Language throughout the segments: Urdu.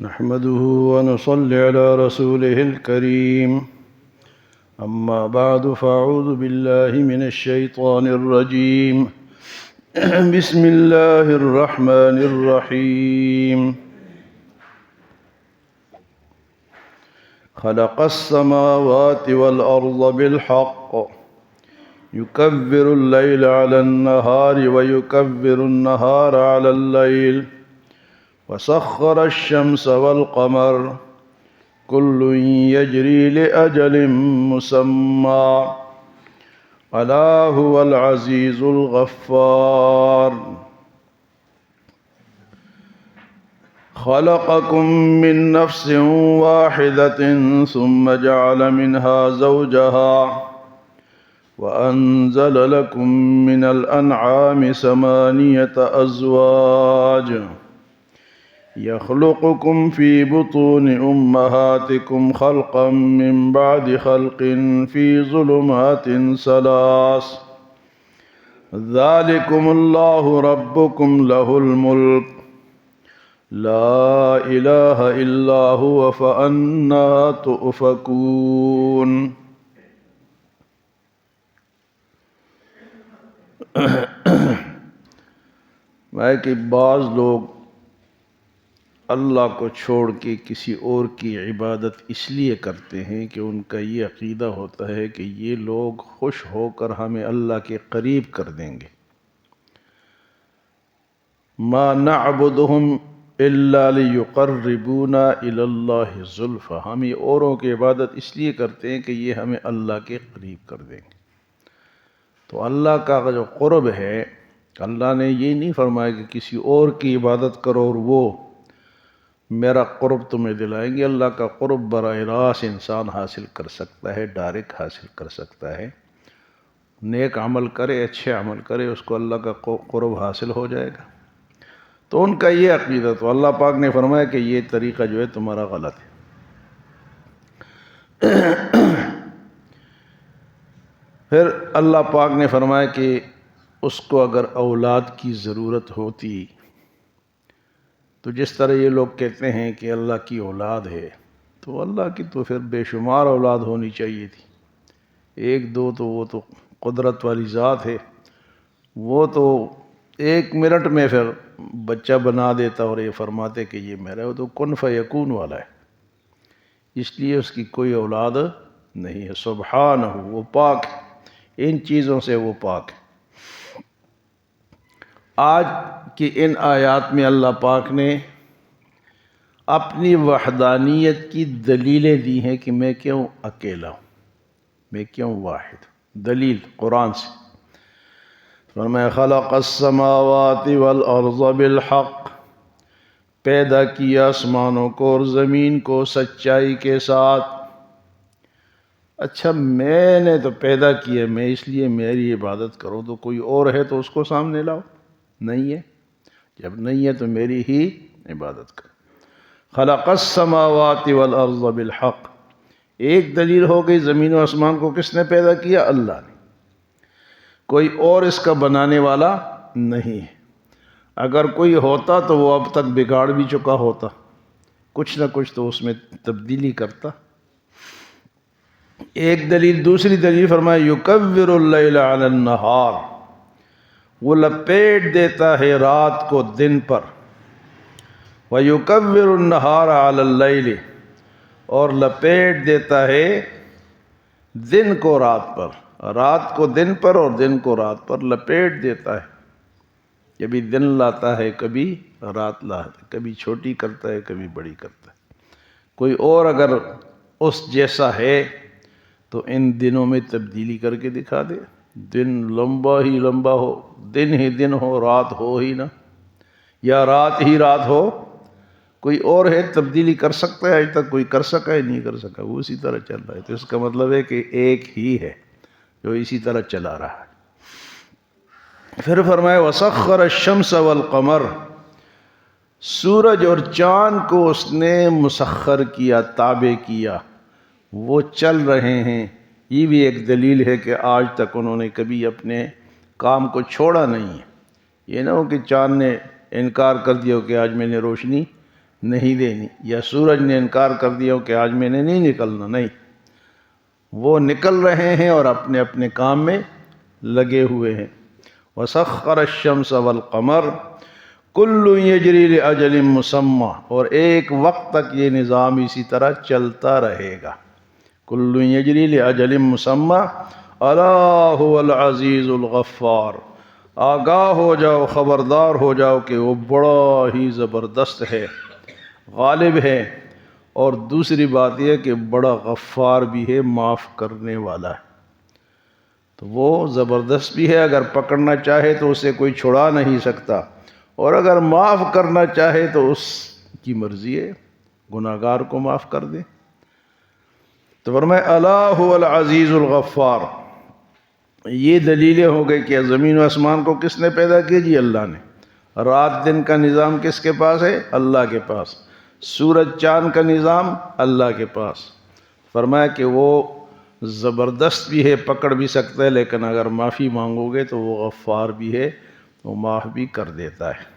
نحمده ونصلي على رسوله الكريم أما بعد فأعوذ بالله من الشيطان الرجيم بسم الله الرحمن الرحيم خلق السماوات والأرض بالحق يكبر الليل على النهار ويكبر النهار على الليل وسخر الشمس والقمر كل يجري لأجل مسمى ألا هو العزيز الغفار خلقكم من نفس واحدة ثم جعل منها زوجها وأنزل لكم من الأنعام 8 أزواج يخلقكم في بطون أمهاتكم خلقا من بعد خلق في ظلمات 3 ذلكم الله ربكم له الملك لا إله إلا هو فأنى تؤفكون میں کہ بعض لوگ اللہ کو چھوڑ کے کسی اور کی عبادت اس لیے کرتے ہیں کہ ان کا یہ عقیدہ ہوتا ہے کہ یہ لوگ خوش ہو کر ہمیں اللہ کے قریب کر دیں گے. ما نعبدهم الا ليقربونا الى اللہ زلفی، ہم یہ اوروں کی عبادت اس لیے کرتے ہیں کہ یہ ہمیں اللہ کے قریب کر دیں گے. تو اللہ کا جو قرب ہے، اللہ نے یہ نہیں فرمایا کہ کسی اور کی عبادت کرو اور وہ میرا قرب تمہیں دلائیں گے. اللہ کا قرب براہ راست انسان حاصل کر سکتا ہے، ڈائریکٹ حاصل کر سکتا ہے. نیک عمل کرے، اچھے عمل کرے، اس کو اللہ کا قرب حاصل ہو جائے گا. تو ان کا یہ عقیدہ، تو اللہ پاک نے فرمایا کہ یہ طریقہ جو ہے تمہارا غلط ہے. پھر اللہ پاک نے فرمایا کہ اس کو اگر اولاد کی ضرورت ہوتی تو جس طرح یہ لوگ کہتے ہیں کہ اللہ کی اولاد ہے، تو اللہ کی تو پھر بے شمار اولاد ہونی چاہیے تھی. 1 2 تو وہ تو قدرت والی ذات ہے، وہ تو 1 منٹ میں پھر بچہ بنا دیتا اور یہ فرماتے کہ یہ میرا، وہ تو کن فیکون والا ہے. اس لیے اس کی کوئی اولاد نہیں ہے. سبحانہ، وہ پاک ہے، ان چیزوں سے وہ پاک ہے. آج کی ان آیات میں اللہ پاک نے اپنی وحدانیت کی دلیلیں دی ہیں کہ میں کیوں اکیلا ہوں، میں کیوں واحد. دلیل قرآن سے فرمایا خلق السماوات والارض بالحق، پیدا کیا آسمانوں کو اور زمین کو سچائی کے ساتھ. اچھا، میں نے تو پیدا کیا، میں اس لیے میری عبادت کرو، تو کوئی اور ہے تو اس کو سامنے لاؤ. نہیں ہے، جب نہیں ہے تو میری ہی عبادت کرو. خلق السماوات والارض بالحق، ایک دلیل ہو گئی زمین و آسمان کو کس نے پیدا کیا؟ اللہ نے. کوئی اور اس کا بنانے والا نہیں ہے. اگر کوئی ہوتا تو وہ اب تک بگاڑ بھی چکا ہوتا، کچھ نہ کچھ تو اس میں تبدیلی کرتا. ایک دلیل. دوسری دلیل فرمایا یکور اللیل علی النہار، وہ لپیٹ دیتا ہے رات کو دن پر. وَيُكَوِّرُ النَّهَارَ عَلَى اللَّيْلِ، اور لپیٹ دیتا ہے دن کو رات پر، رات کو دن پر اور دن کو رات پر لپیٹ دیتا ہے. کبھی دن لاتا ہے، کبھی رات لاتا ہے، کبھی چھوٹی کرتا ہے، کبھی بڑی کرتا ہے. کوئی اور اگر اس جیسا ہے تو ان دنوں میں تبدیلی کر کے دکھا دے. دن لمبا ہی لمبا ہو، دن ہی دن ہو، رات ہو ہی نہ، یا رات ہی رات ہو. کوئی اور ہے تبدیلی کر سکتا ہے؟ آج تک کوئی کر سکا ہے؟ نہیں کر سکا. وہ اسی طرح چل رہا ہے. تو اس کا مطلب ہے کہ ایک ہی ہے جو اسی طرح چلا رہا ہے. پھر فرمایا وَسَخَّرَ الشَّمْسَ وَالْقَمَرَ، سورج اور چاند کو اس نے مسخر کیا، تابع کیا، وہ چل رہے ہیں. یہ بھی ایک دلیل ہے کہ آج تک انہوں نے کبھی اپنے کام کو چھوڑا نہیں ہے. یہ نہ ہو کہ چاند نے انکار کر دیا کہ آج میں نے روشنی نہیں دینی، یا سورج نے انکار کر دیا کہ آج میں نے نہیں نکلنا، نہیں، وہ نکل رہے ہیں اور اپنے اپنے کام میں لگے ہوئے ہیں۔ وَسَخَّرَ الشَّمْسَ وَالْقَمَرَ كُلٌّ يَجْرِي لِأَجَلٍ مُّسَمًّى، اور ایک وقت تک یہ نظام اسی طرح چلتا رہے گا۔ كُلٌّ يَجْرِي لِأَجَلٍ مُّسَمًّى أَلَا هُوَ الْعَزِيزُ الْغَفَّارُ، آگاہ ہو جاؤ، خبردار ہو جاؤ کہ وہ بڑا ہی زبردست ہے، غالب ہے، اور دوسری بات یہ کہ بڑا غفار بھی ہے، معاف کرنے والا ہے۔ تو وہ زبردست بھی ہے، اگر پکڑنا چاہے تو اسے کوئی چھڑا نہیں سکتا، اور اگر معاف کرنا چاہے تو اس کی مرضی ہے، گناہگار کو معاف کر دے۔ تو فرمایا الا هو العزیز الغفار۔ یہ دلیلیں ہو گئی کہ زمین و آسمان کو کس نے پیدا کیا؟ جی اللہ نے۔ رات دن کا نظام کس کے پاس ہے؟ اللہ کے پاس۔ سورج چاند کا نظام اللہ کے پاس۔ فرمایا کہ وہ زبردست بھی ہے، پکڑ بھی سکتا ہے، لیکن اگر معافی مانگو گے تو وہ غفار بھی ہے، وہ معاف بھی کر دیتا ہے۔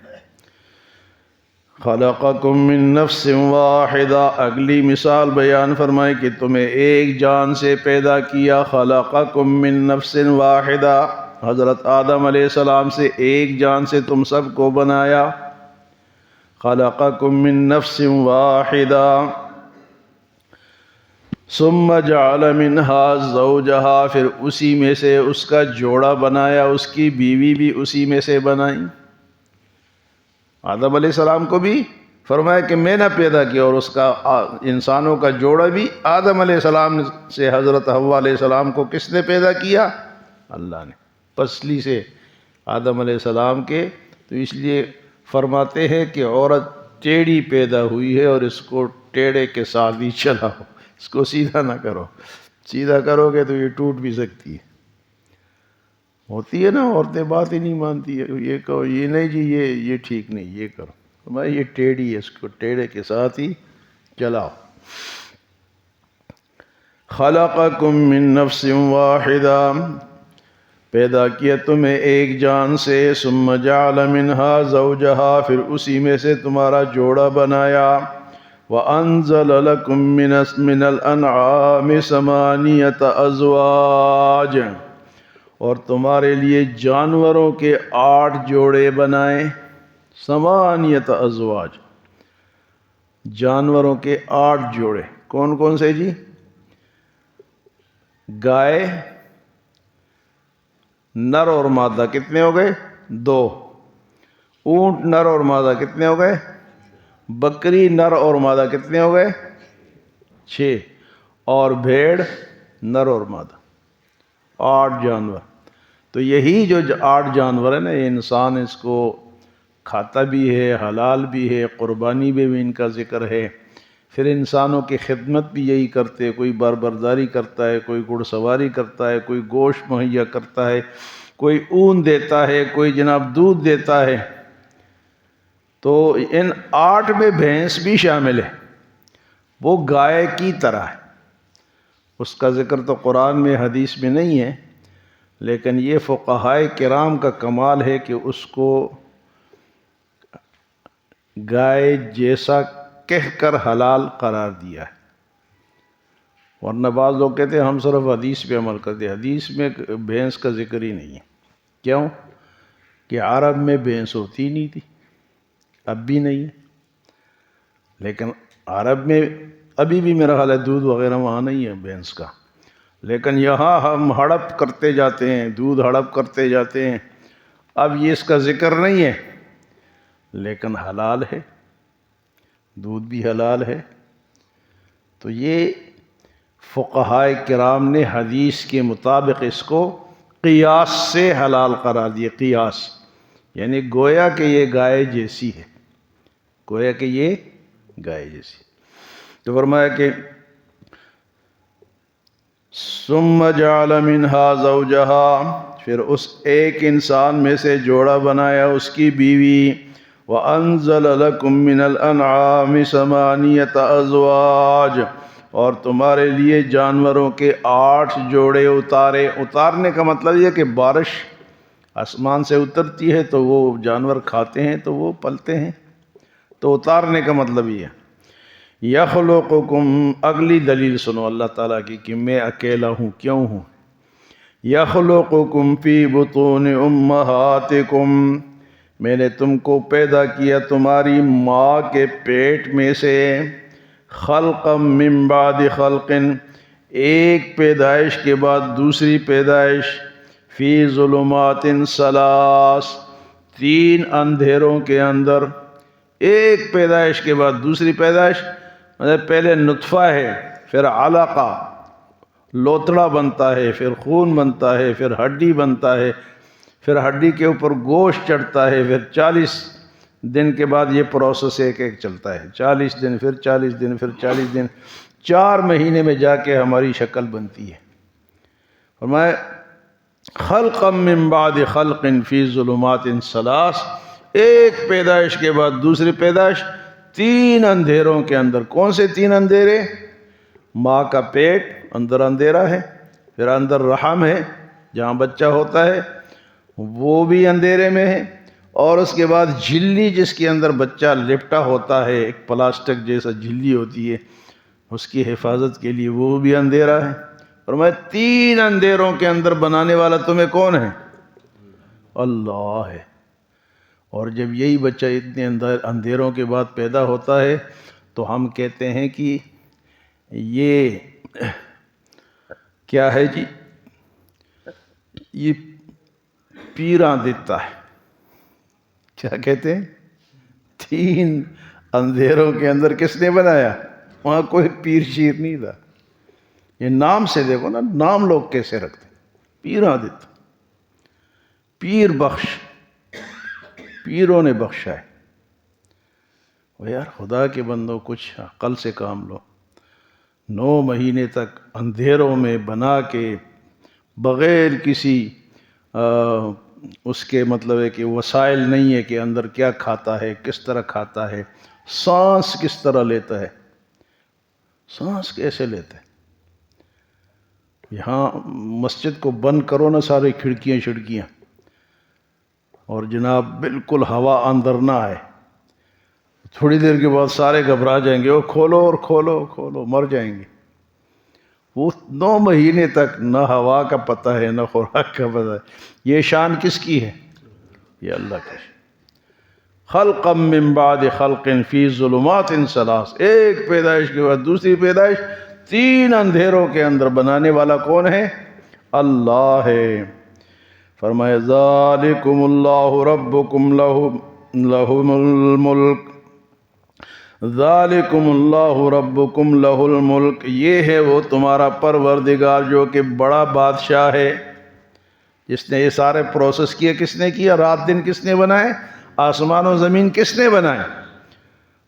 خلقکم من نفس واحدہ، اگلی مثال بیان فرمائے کہ تمہیں ایک جان سے پیدا کیا۔ خلقکم من نفس واحدہ، حضرت آدم علیہ السلام سے ایک جان سے تم سب کو بنایا۔ خلقکم من نفس واحدہ ثم جعل منها زوجها، پھر اسی میں سے اس کا جوڑا بنایا، اس کی بیوی بھی اسی میں سے بنائی۔ آدم علیہ السلام کو بھی فرمایا کہ میں نے پیدا کیا، اور اس کا انسانوں کا جوڑا بھی آدم علیہ السلام سے حضرت حوا علیہ السلام کو کس نے پیدا کیا؟ اللہ نے، پسلی سے آدم علیہ السلام کے۔ تو اس لیے فرماتے ہیں کہ عورت ٹیڑھی پیدا ہوئی ہے، اور اس کو ٹیڑھے کے ساتھ ہی چلاؤ، اس کو سیدھا نہ کرو، سیدھا کرو گے تو یہ ٹوٹ بھی سکتی ہے۔ ہوتی ہے نا، عورتیں بات ہی نہیں مانتی ہے، یہ کہو یہ نہیں جی یہ ٹھیک نہیں، یہ کرو، میں یہ ٹیڑھی ہے، اس کو ٹیڑھے کے ساتھ ہی چلاؤ۔ خلقکم من نفس واحدہ، پیدا کیا تمہیں ایک جان سے، ثم جعل منہا زوجہا، پھر اسی میں سے تمہارا جوڑا بنایا۔ وَأَنزَلَ لَكُم مِّنَ الْأَنْعَامِ ثَمَانِيَةَ أَزْوَاجٍ، اور تمہارے لیے جانوروں کے 8 جوڑے بنائے۔ ثمانیۃ ازواج، جانوروں کے 8 جوڑے، کون کون سے جی؟ گائے نر اور مادہ کتنے ہو گئے؟ 2۔ اونٹ نر اور مادہ کتنے ہو گئے؟ بکری نر اور مادہ کتنے ہو گئے؟ 6۔ اور بھیڑ نر اور مادہ، 8 جانور۔ تو یہی جو 8 جانور ہیں نا، یہ انسان اس کو کھاتا بھی ہے، حلال بھی ہے، قربانی میں بھی ان کا ذکر ہے۔ پھر انسانوں کی خدمت بھی یہی کرتے، کوئی برداری کرتا ہے، کوئی گھڑ سواری کرتا ہے، کوئی گوشت مہیا کرتا ہے، کوئی اون دیتا ہے، کوئی جناب دودھ دیتا ہے۔ تو ان 8 میں بھینس بھی شامل ہے، وہ گائے کی طرح ہے۔ اس کا ذکر تو قرآن میں حدیث میں نہیں ہے، لیکن یہ فقہائے کرام کا کمال ہے کہ اس کو گائے جیسا کہہ کر حلال قرار دیا ہے۔ ورنہ بعض لوگ کہتے ہیں ہم صرف حدیث پہ عمل کرتے ہیں، حدیث میں بھینس کا ذکر ہی نہیں ہے۔ کیوں؟ کہ عرب میں بھینس ہوتی نہیں تھی، اب بھی نہیں ہے، لیکن عرب میں ابھی بھی میرا خیال ہے دودھ وغیرہ وہاں نہیں ہے بھینس کا، لیکن یہاں ہم ہڑپ کرتے جاتے ہیں، دودھ ہڑپ کرتے جاتے ہیں۔ اب یہ اس کا ذکر نہیں ہے، لیکن حلال ہے، دودھ بھی حلال ہے۔ تو یہ فقہائے کرام نے حدیث کے مطابق اس کو قیاس سے حلال قرار دیا۔ قیاس یعنی گویا کہ یہ گائے جیسی ہے، گویا کہ یہ گائے جیسی۔ تو فرمایا کہ ثم جعل منها زوجها، پھر اس ایک انسان میں سے جوڑا بنایا، اس کی بیوی۔ وَأَنزَلَ لَكُم مِّنَ الْأَنْعَامِ ثَمَانِيَةَ أَزْوَاجٍ، اور تمہارے لیے جانوروں کے 8 جوڑے اتارے۔ اتارنے کا مطلب یہ کہ بارش آسمان سے اترتی ہے تو وہ جانور کھاتے ہیں تو وہ پلتے ہیں، تو اتارنے کا مطلب یہ ہے۔ یخلقکم، اگلی دلیل سنو اللہ تعالیٰ کی کہ میں اکیلا ہوں کیوں ہوں۔ یخلقکم فی بطون امہاتکم، میں نے تم کو پیدا کیا تمہاری ماں کے پیٹ میں سے، خلقا من بعد خلق، ایک پیدائش کے بعد دوسری پیدائش، فی ظلمات ثلاث، تین اندھیروں کے اندر، ایک پیدائش کے بعد دوسری پیدائش، مطلب پہلے نطفہ ہے، پھر علقہ لوتڑا بنتا ہے، پھر خون بنتا ہے، پھر ہڈی بنتا ہے، پھر ہڈی کے اوپر گوشت چڑھتا ہے، پھر 40 دن کے بعد یہ پروسیس ایک ایک چلتا ہے، 40 دن، پھر 40 دن، پھر 40 دن، 4 مہینے میں جا کے ہماری شکل بنتی ہے۔ فرمایا خلقا من بعد خلق فی ظلمات ثلاث، ایک پیدائش کے بعد دوسری پیدائش، 3 اندھیروں کے اندر۔ کون سے 3 اندھیرے؟ ماں کا پیٹ اندر اندھیرا ہے، پھر اندر رحم ہے جہاں بچہ ہوتا ہے وہ بھی اندھیرے میں ہے، اور اس کے بعد جھلی جس کے اندر بچہ لپٹا ہوتا ہے، ایک پلاسٹک جیسا جھلی ہوتی ہے اس کی حفاظت کے لیے، وہ بھی اندھیرا ہے۔ فرمایا 3 اندھیروں کے اندر بنانے والا تمہیں کون ہے؟ اللہ ہے۔ اور جب یہی بچہ اتنے اندھیروں کے بعد پیدا ہوتا ہے تو ہم کہتے ہیں کہ یہ کیا ہے جی، یہ پیراں دیتا ہے۔ کیا کہتے ہیں؟ 3 اندھیروں کے اندر کس نے بنایا؟ وہاں کوئی پیر شیر نہیں تھا۔ یہ نام سے دیکھو نا، نام لوگ کیسے رکھتے ہیں، پیراں دیتا، پیر بخش، پیروں نے بخشا ہے۔ وہ یار خدا کے بندوں کچھ عقل سے کام لو۔ 9 مہینے تک اندھیروں میں بنا کے بغیر کسی اس کے مطلب ہے کہ وسائل نہیں ہے کہ اندر کیا کھاتا ہے، کس طرح کھاتا ہے، سانس کس طرح لیتا ہے، سانس کیسے لیتا ہے۔ یہاں مسجد کو بند کرو نا سارے کھڑکیاں اور جناب بالکل ہوا اندر نہ آئے، تھوڑی دیر کے بعد سارے گھبرا جائیں گے، وہ کھولو اور کھولو کھولو، مر جائیں گے۔ وہ 9 مہینے تک نہ ہوا کا پتہ ہے نہ خوراک کا پتہ ہے۔ یہ شان کس کی ہے؟ یہ اللہ کی۔ خلقا من بعد خلق فی ظلمات ثلاث، ایک پیدائش کے بعد دوسری پیدائش، 3 اندھیروں کے اندر بنانے والا کون ہے؟ اللہ ہے۔ فرمایا ذالکم اللہ ربکم لہ الملک، ذالکم اللہ ربکم لہ الملک، یہ ہے وہ تمہارا پروردگار جو کہ بڑا بادشاہ ہے، جس نے یہ سارے پروسیس کیے۔ کس نے کیا؟ رات دن کس نے بنائے؟ آسمان و زمین کس نے بنائے؟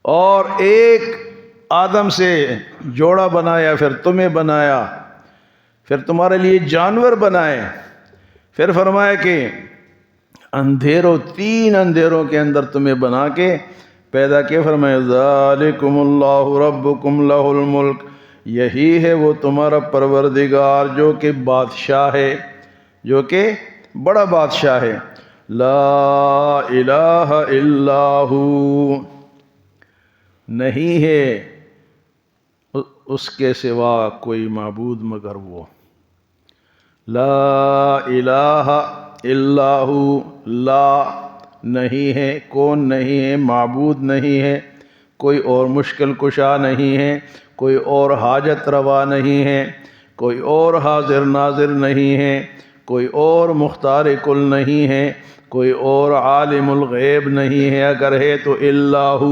اور ایک آدم سے جوڑا بنایا، پھر تمہیں بنایا، پھر تمہارے لیے جانور بنائے، پھر فرمایا کہ 3 اندھیروں کے اندر تمہیں بنا کے پیدا کیا۔ فرمایا ذالکم اللہ ربکم لہ الملک، یہی ہے وہ تمہارا پروردگار جو کہ بادشاہ ہے، جو کہ بڑا بادشاہ ہے۔ لا الہ الا ہو، نہیں ہے اس کے سوا کوئی معبود مگر وہ۔ لا الہ الا ہو، لا نہیں ہے، کون نہیں ہے، معبود نہیں ہے، کوئی اور مشکل کشا نہیں ہے، کوئی اور حاجت روا نہیں ہے، کوئی اور حاضر ناظر نہیں ہے، کوئی اور مختار کل نہیں ہے، کوئی اور عالم الغیب نہیں ہے، اگر ہے تو اللہ،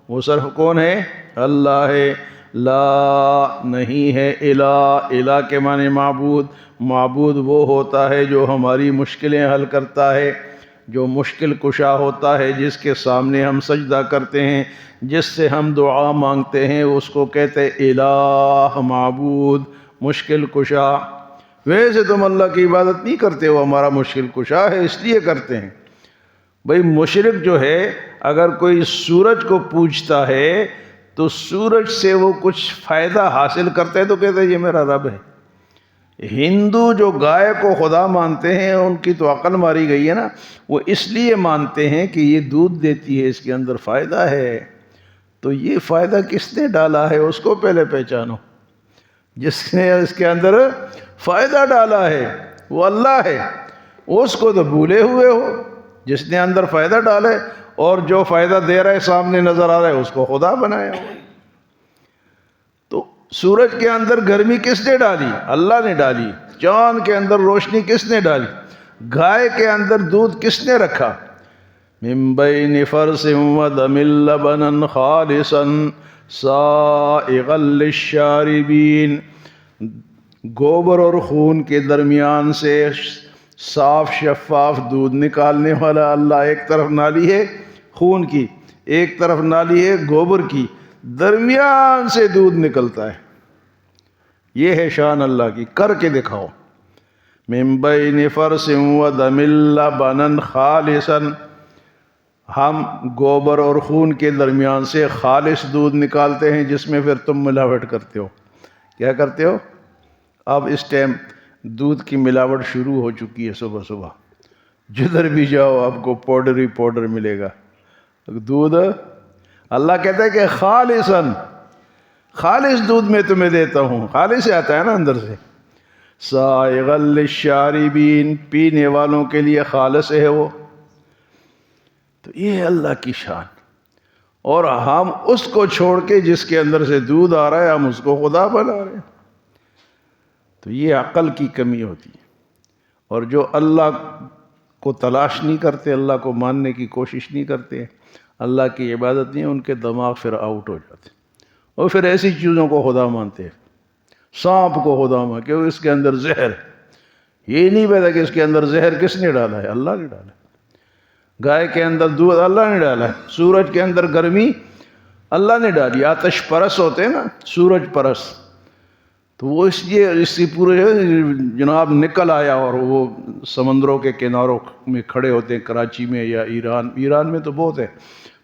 وہ صرف کون ہے؟ اللہ ہے۔ لا نہیں ہے الہ، الہ کے معنی معبود، معبود وہ ہوتا ہے جو ہماری مشکلیں حل کرتا ہے، جو مشکل کشا ہوتا ہے، جس کے سامنے ہم سجدہ کرتے ہیں، جس سے ہم دعا مانگتے ہیں، اس کو کہتے ہیں الہ، معبود، مشکل کشا۔ ویسے تم اللہ کی عبادت نہیں کرتے ہو، ہمارا مشکل کشا ہے اس لیے کرتے ہیں۔ بھئی مشرک جو ہے اگر کوئی سورج کو پوجتا ہے تو سورج سے وہ کچھ فائدہ حاصل کرتے ہیں تو کہتے ہیں یہ میرا رب ہے۔ ہندو جو گائے کو خدا مانتے ہیں ان کی تو عقل ماری گئی ہے نا، وہ اس لیے مانتے ہیں کہ یہ دودھ دیتی ہے، اس کے اندر فائدہ ہے، تو یہ فائدہ کس نے ڈالا ہے اس کو پہلے پہچانو. جس نے اس کے اندر فائدہ ڈالا ہے وہ اللہ ہے، اس کو تو بھولے ہوئے ہو. جس نے اندر فائدہ ڈالا ہے اور جو فائدہ دے رہا ہے سامنے نظر آ رہا ہے اس کو خدا بنایا ہوا. تو سورج کے اندر گرمی کس نے ڈالی؟ اللہ نے ڈالی. چاند کے اندر روشنی کس نے ڈالی؟ گائے کے اندر دودھ کس نے رکھا؟ من بین فرث ودم لبنا خالصا سائغا للشاربین. گوبر اور خون کے درمیان سے صاف شفاف دودھ نکالنے والا اللہ. ایک طرف نالی ہے خون کی، ایک طرف نالی ہے گوبر کی، درمیان سے دودھ نکلتا ہے. یہ ہے شان اللہ کی. کر کے دکھاؤ. من بین فرث ودم لبنا خالصا، ہم گوبر اور خون کے درمیان سے خالص دودھ نکالتے ہیں جس میں پھر تم ملاوٹ کرتے ہو. کیا کرتے ہو؟ اب اس ٹائم دودھ کی ملاوٹ شروع ہو چکی ہے. صبح صبح جدھر بھی جاؤ آپ کو پاؤڈر ہی پاؤڈر ملے گا. دودھ اللہ کہتا ہے کہ خالصاً، خالص دودھ میں تمہیں دیتا ہوں. خالص آتا ہے نا اندر سے. سائغا للشاربین، پینے والوں کے لیے خالص ہے وہ. تو یہ ہے اللہ کی شان. اور ہم اس کو چھوڑ کے جس کے اندر سے دودھ آ رہا ہے ہم اس کو خدا بنا رہے ہیں. تو یہ عقل کی کمی ہوتی ہے. اور جو اللہ کو تلاش نہیں کرتے، اللہ کو ماننے کی کوشش نہیں کرتے، اللہ کی عبادت نہیں، ان کے دماغ پھر آؤٹ ہو جاتے اور پھر ایسی چیزوں کو خدا مانتے ہیں. سانپ کو خدا مان کہ اس کے اندر زہر. یہ نہیں پتا کہ اس کے اندر زہر کس نے ڈالا ہے؟ اللہ نے ڈالا ہے. گائے کے اندر دودھ اللہ نے ڈالا ہے. سورج کے اندر گرمی اللہ نے ڈالی. آتش پرس ہوتے ہیں نا، سورج پرس، تو وہ اس لیے اس کی پورے جناب نکل آیا اور وہ سمندروں کے کناروں میں کھڑے ہوتے ہیں کراچی میں یا ایران میں تو بہت ہے.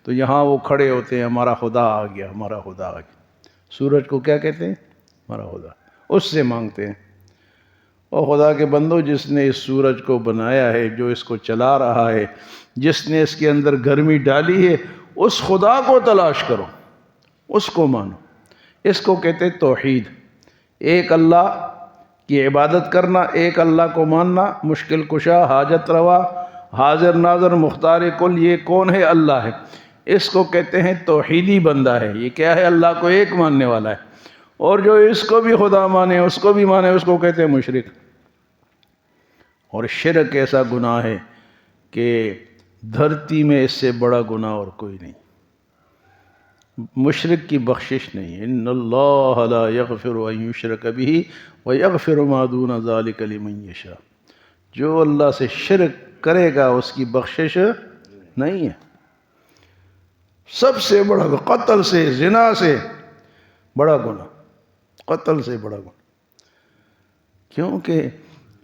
تو یہاں وہ کھڑے ہوتے ہیں، ہمارا خدا آ گیا، ہمارا خدا آ گیا. سورج کو کیا کہتے ہیں؟ ہمارا خدا. اس سے مانگتے ہیں. اور خدا کے بندو، جس نے اس سورج کو بنایا ہے، جو اس کو چلا رہا ہے، جس نے اس کے اندر گرمی ڈالی ہے، اس خدا کو تلاش کرو، اس کو مانو. اس کو کہتے ہیں توحید. ایک اللہ کی عبادت کرنا، ایک اللہ کو ماننا. مشکل کشا، حاجت روا، حاضر ناظر، مختار کل، یہ کون ہے؟ اللہ ہے. اس کو کہتے ہیں توحیدی بندہ ہے. یہ کیا ہے؟ اللہ کو ایک ماننے والا ہے. اور جو اس کو بھی خدا مانے، اس کو بھی مانے، اس کو کہتے ہیں مشرک. اور شرک ایسا گناہ ہے کہ دھرتی میں اس سے بڑا گناہ اور کوئی نہیں. مشرک کی بخشش نہیں. ان اللہ لا یغفر ان یشرک بہ ویغفر ما دون ذلک لمن یشاء. جو اللہ سے شرک کرے گا اس کی بخشش نہیں ہے. سب سے بڑا قتل سے، زنا سے بڑا گناہ، قتل سے بڑا گناہ. کیونکہ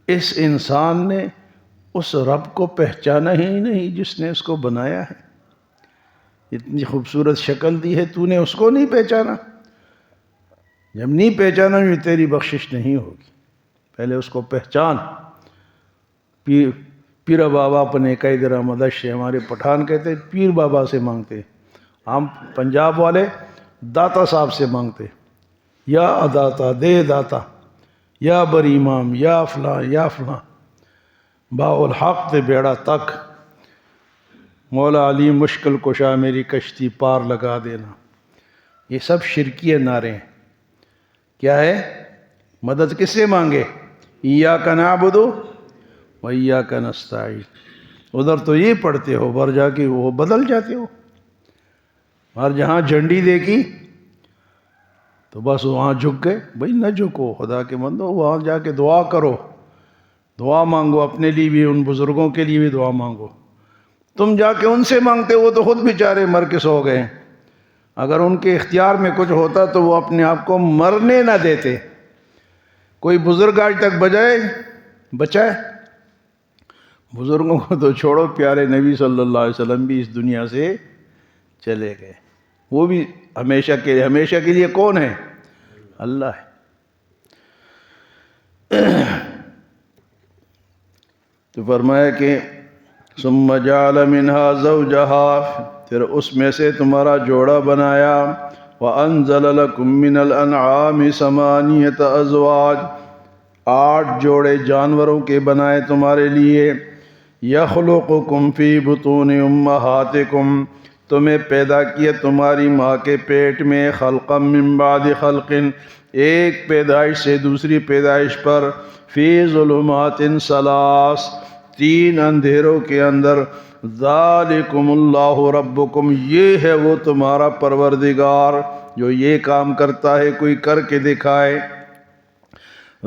اس انسان نے اس رب کو پہچانا ہی نہیں جس نے اس کو بنایا ہے. اتنی خوبصورت شکل دی ہے، تو نے اس کو نہیں پہچانا. جب نہیں پہچانا تو تیری بخشش نہیں ہوگی. پہلے اس کو پہچان. پیر بابا اپنے کئی درہ مدش ہے. ہمارے پٹھان کہتے ہیں پیر بابا سے مانگتے، ہم پنجاب والے داتا صاحب سے مانگتے. یا داتا دے داتا، یا بر امام، یا فلاں یا فلاں، باء الحق تے بیڑا تک، مولا علی مشکل کشا میری کشتی پار لگا دینا. یہ سب شرکیہ نعرے ہیں. کیا ہے؟ مدد کس سے مانگے؟ ایاک نعبد و ایاک نستعین. ادھر تو یہ پڑھتے ہو، بھر جا کے وہ بدل جاتے ہو. اور جہاں جھنڈی دیکھی تو بس وہاں جھک گئے. بھائی نہ جھکو، خدا کے بندو، وہاں جا کے دعا کرو، دعا مانگو. اپنے لیے بھی، ان بزرگوں کے لیے بھی دعا مانگو. تم جا کے ان سے مانگتے ہو تو خود بیچارے مر کے سو گئے. اگر ان کے اختیار میں کچھ ہوتا تو وہ اپنے آپ کو مرنے نہ دیتے. کوئی بزرگ آج تک بچائے؟ بزرگوں کو تو چھوڑو، پیارے نبی صلی اللہ علیہ وسلم بھی اس دنیا سے چلے گئے. وہ بھی ہمیشہ کے لیے کون ہے؟ اللہ ہے. تو فرمایا کہ ثم جعل منها زوجها، پھر اس میں سے تمہارا جوڑا بنایا، وَأَنزَلَ لَكُم مِّنَ الْأَنْعَامِ ثَمَانِيَةَ أَزْوَاجٍ، 8 جوڑے جانوروں کے بنائے تمہارے لیے، يَخْلُقُكُمْ فِي بُطُونِ أُمَّهَاتِكُمْ، تمہیں پیدا کیا تمہاری ماں کے پیٹ میں، خلقا من بعد خلق، ایک پیدائش سے دوسری پیدائش پر، فی ظلمات ثلاث، 3 اندھیروں کے اندر، ذالکم اللہ ربکم، یہ ہے وہ تمہارا پروردگار جو یہ کام کرتا ہے، کوئی کر کے دکھائے۔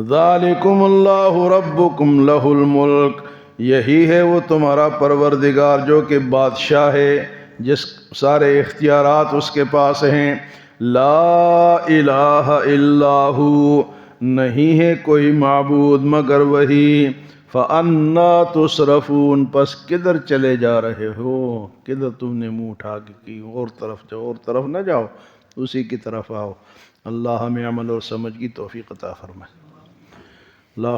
ذالکم اللہ ربکم لہ الملک، یہی ہے وہ تمہارا پروردگار جو کہ بادشاہ ہے، جس سارے اختیارات اس کے پاس ہیں۔ لا الہ الا ہو، نہیں ہے کوئی معبود مگر وہی۔ فَأَنَّا تُصْرَفُونَ، پس کدھر چلے جا رہے ہو، کدھر تم نے منہ اٹھا کے کی، اور طرف جاؤ، اور طرف نہ جاؤ، اسی کی طرف آؤ۔ اللہ ہمیں عمل اور سمجھ کی توفیق عطا فرمائے۔ اللہ